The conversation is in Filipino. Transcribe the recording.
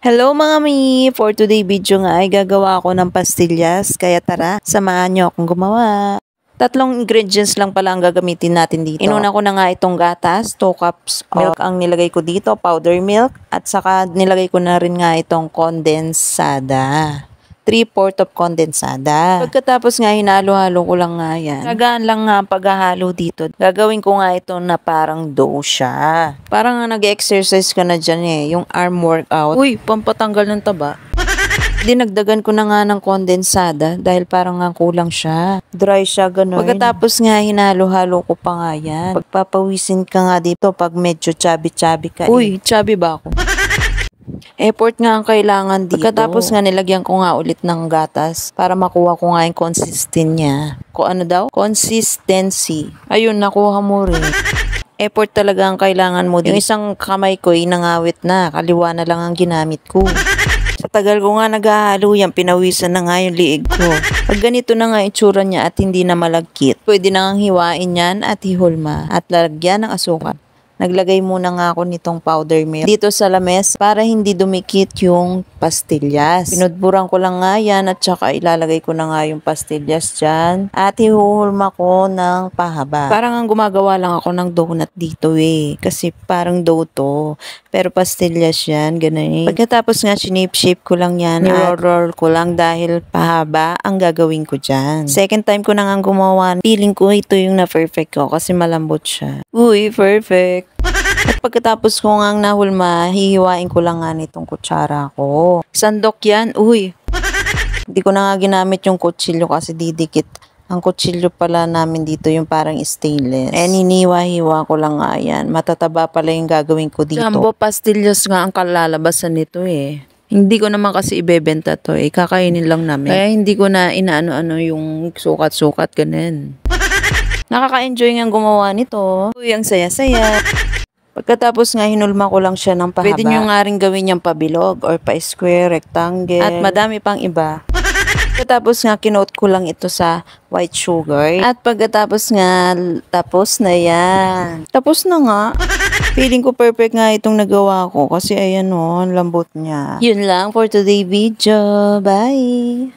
Hello mga mi! For today video nga ay gagawa ako ng pastillas, kaya tara, samahan nyo akong gumawa. Tatlong ingredients lang pala ang gagamitin natin dito. Inuna ko na nga itong gatas, 2 cups milk ang nilagay ko dito, powder milk, at saka nilagay ko na rin nga itong kondensada. 3/4 of kondensada. Pagkatapos nga hinalo-halo ko lang nga yan. Gagaan lang nga ang paghahalo dito. Gagawin ko nga ito na parang dough siya. Parang nga nag-exercise ka na dyan eh. Yung arm workout. Uy, pampatanggal ng taba. Dinagdagan ko na nga ng kondensada dahil parang nga kulang siya. Dry siya, ganun. Pagkatapos nga hinalo-halo ko pa nga yan. Pagpapawisin ka nga dito pag medyo chubby-chubby ka. Uy, chubby ba ako? Effort nga ang kailangan dito. Pagkatapos nga nilagyan ko nga ulit ng gatas para makuha ko nga yung consistency niya. Ano daw? Consistency. Ayun, nakuha mo rin. Effort talaga ang kailangan mo dito. Yung isang kamay ko ay nangawit na. Kaliwa na lang ang ginamit ko. Sa tagal ko nga naghahalo yan, pinawisan na nga yung liig ko. Pag ganito na nga itsura niya at hindi na malagkit, pwede na nga hiwain yan at ihulma at lalagyan ng asukal. Naglagay muna nga ako nitong powder milk dito sa lames para hindi dumikit yung pastillas. Pinudburan ko lang nga yan at saka ilalagay ko na nga yung pastillas dyan. At hihuhulma ko ng pahaba. Parang ang gumagawa lang ako ng donut dito eh. Kasi parang dough to. Pero pastillas yan, ganun eh. Pagkatapos nga shape ko lang yan. Niro-roll ko lang dahil pahaba ang gagawin ko dyan. Second time ko na nga gumawa. Feeling ko ito yung na-perfect ko kasi malambot siya. Uy, perfect! At pagkatapos ko nga nahulma, hihiwain ko lang nga nitong kutsara ko. Sandok yan. Uy! Hindi ko na nga ginamit yung kutsilyo kasi didikit. Ang kutsilyo pala namin dito yung parang stainless. Hiniwa-hiwa ko lang nga yan. Matataba pala yung gagawin ko dito. Jumbo pastillas nga ang kalalabasan nito eh. Hindi ko naman kasi ibebenta to eh. Kakainin lang namin. Kaya hindi ko na inaano-ano yung sukat-sukat ganun. Nakaka-enjoy nga gumawa nito. Uy, ang saya-saya. Pagkatapos nga hinulma ko lang siya ng pahaba. Pwede nyo nga rin gawin niyang pabilog or pa-square, rectangle. At madami pang iba. Pagkatapos nga kinoat ko lang ito sa white sugar. At pagkatapos nga, tapos na yan. Tapos na nga. Feeling ko perfect nga itong nagawa ko kasi ayan o, ang lambot niya. Yun lang for today video. Bye!